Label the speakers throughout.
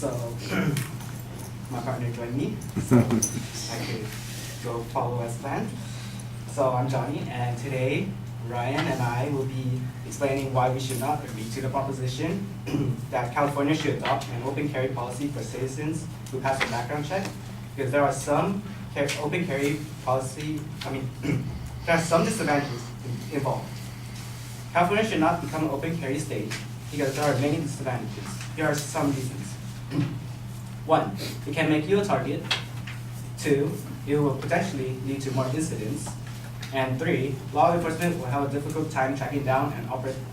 Speaker 1: So my partner joined me, so I could go follow as planned. So I'm Johnny, and today Ryan and I will be explaining why we should not agree to the proposition that California should adopt an open carry policy for citizens who pass a background check, because there are some open carry policy, there are some disadvantages involved. California should not become an open carry state because there are many disadvantages. Here are some reasons. 1, it can make you a target. 2, it will potentially lead to more incidents. And 3, law enforcement will have a difficult time tracking down and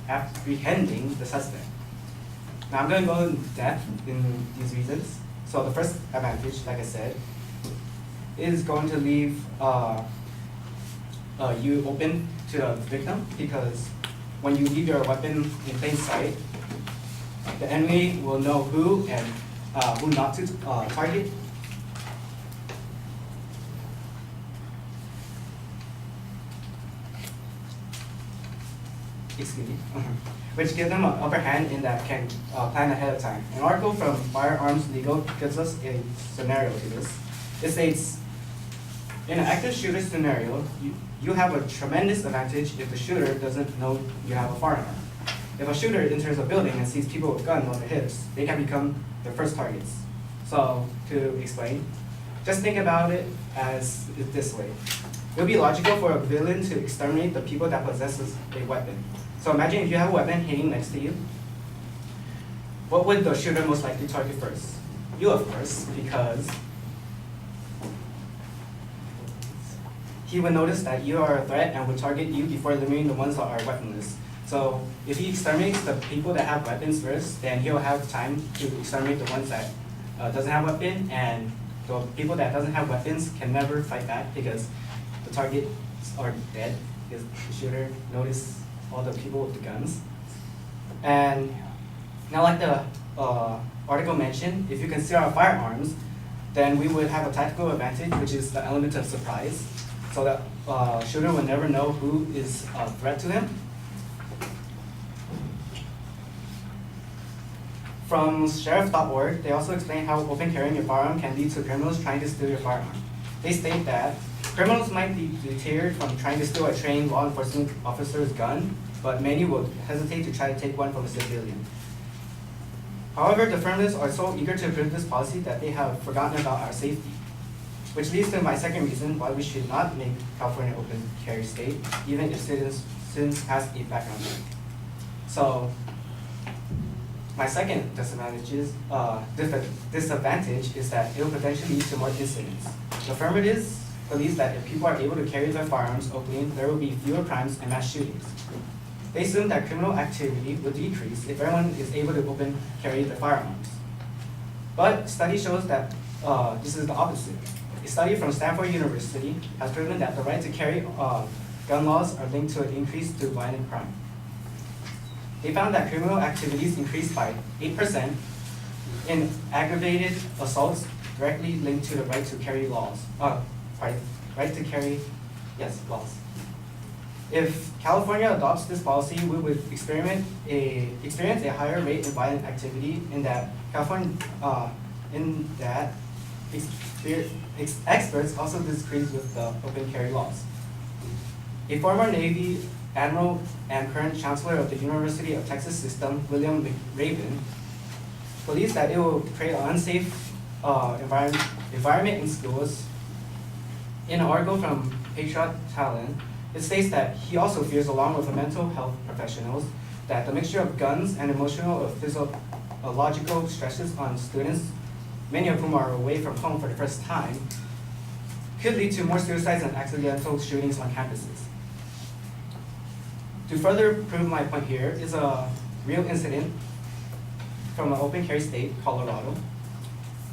Speaker 1: apprehending the suspect. Now I'm going to go in depth in these reasons. So the first advantage, like I said, is going to leave you open to the victim, because when you leave your weapon in plain sight, the enemy will know who and who not to target. Excuse me. Which gives them an upper hand in that can plan ahead of time. An article from Firearms Legal gives us a scenario to this. It states, in an active shooter scenario, you have a tremendous advantage if the shooter doesn't know you have a firearm. If a shooter enters a building and sees people with guns on their hips, they can become their first targets. So, to explain, just think about it as this way. It would be logical for a villain to exterminate the people that possesses a weapon. So imagine if you have a weapon hanging next to you. What would the shooter most likely target first? You, of course, because he would notice that you are a threat and would target you before eliminating the ones that are weaponless. So if he exterminates the people that have weapons first, then he'll have time to exterminate the ones that doesn't have weapon, and the people that doesn't have weapons can never fight back because the targets are dead because the shooter noticed all the people with the guns. And now, like the article mentioned, if you consider our firearms, then we would have a tactical advantage, which is the element of surprise. So that shooter will never know who is a threat to him. From sheriff.org, they also explain how open carrying your firearm can lead to criminals trying to steal your firearm. They state that criminals might be deterred from trying to steal a trained law enforcement officer's gun, but many will hesitate to try to take one from a civilian. However, the defendants are so eager to approve this policy that they have forgotten about our safety. Which leads to my second reason why we should not make California an open carry state, even if citizens pass a background check. So, my second disadvantage is that it will potentially lead to more incidents. The affirmatives believes that if people are able to carry their firearms openly, there will be fewer crimes and mass shootings. They assume that criminal activity will decrease if everyone is able to open carry their firearms. But study shows that this is the opposite. A study from Stanford University has proven that the right to carry gun laws are linked to an increase to violent crime. They found that criminal activities increased by 8% in aggravated assaults directly linked to the right to carry laws. Right to carry, yes, laws. If California adopts this policy, we would experience a higher rate in violent activity in that experts also disagree with the open carry laws. A former Navy Admiral and current Chancellor of the University of Texas System, William McRaven, believes that it will create an unsafe environment in schools. In an article from Patriot Talent, it states that he also fears, along with the mental health professionals, that the mixture of guns and emotional or physiological stresses on students, many of whom are away from home for the first time, could lead to more suicides and accidental shootings on campuses. To further prove my point here is a real incident from an open carry state, Colorado.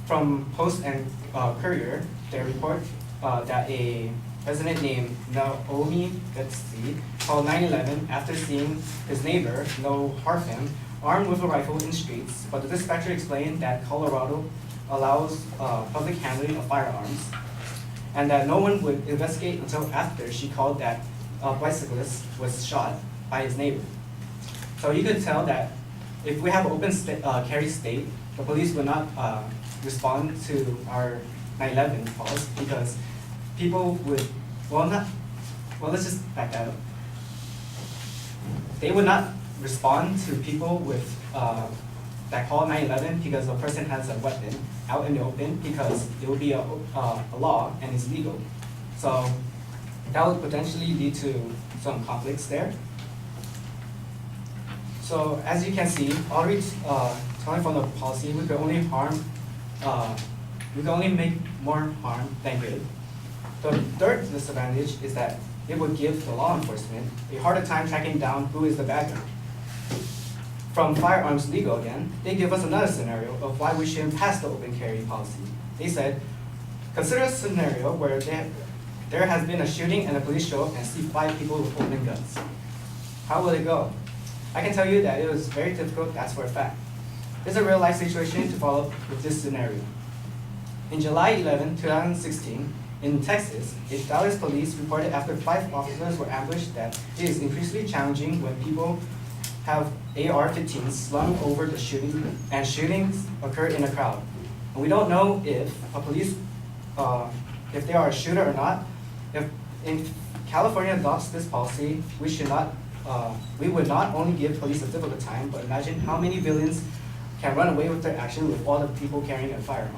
Speaker 1: From Post and Courier, they report that a resident named Naomi Betsy called 911 after seeing his neighbor, Noah Harfin, armed with a rifle in streets, but the dispatcher explained that Colorado allows public handling of firearms, and that no one would investigate until after she called that a bicyclist was shot by his neighbor. So you could tell that if we have open carry state, the police will not respond to our 9/11 calls because people would, let's just back that up. They would not respond to people with that call 9/11 because a person has a weapon out in the open because it would be a law and it's legal. So that would potentially lead to some conflicts there. So as you can see, already coming from the policy, we could only make more harm than good. The third disadvantage is that it would give the law enforcement a harder time tracking down who is the bad guy. From firearms legal again, they give us another scenario of why we shouldn't pass the open carry policy. They said, consider a scenario where there has been a shooting and the police show up and see 5 people with open guns. How will it go? I can tell you that it was very difficult, that's for a fact. There's a real life situation to follow with this scenario. In July 11, 2016, in Texas, a Dallas police reported after 5 officers were ambushed that it is increasingly challenging when people have AR-15s slung over the shooting, and shootings occurred in a crowd. And we don't know if if they are a shooter or not. If California adopts this policy, we would not only give police a difficult time, but imagine how many villains can run away with their action with all the people carrying a firearm.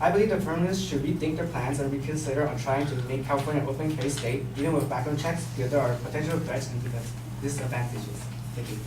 Speaker 1: I believe the firms should rethink their plans and reconsider on trying to make California an open carry state, even with background checks, because there are potential threats and disadvantages. Thank you.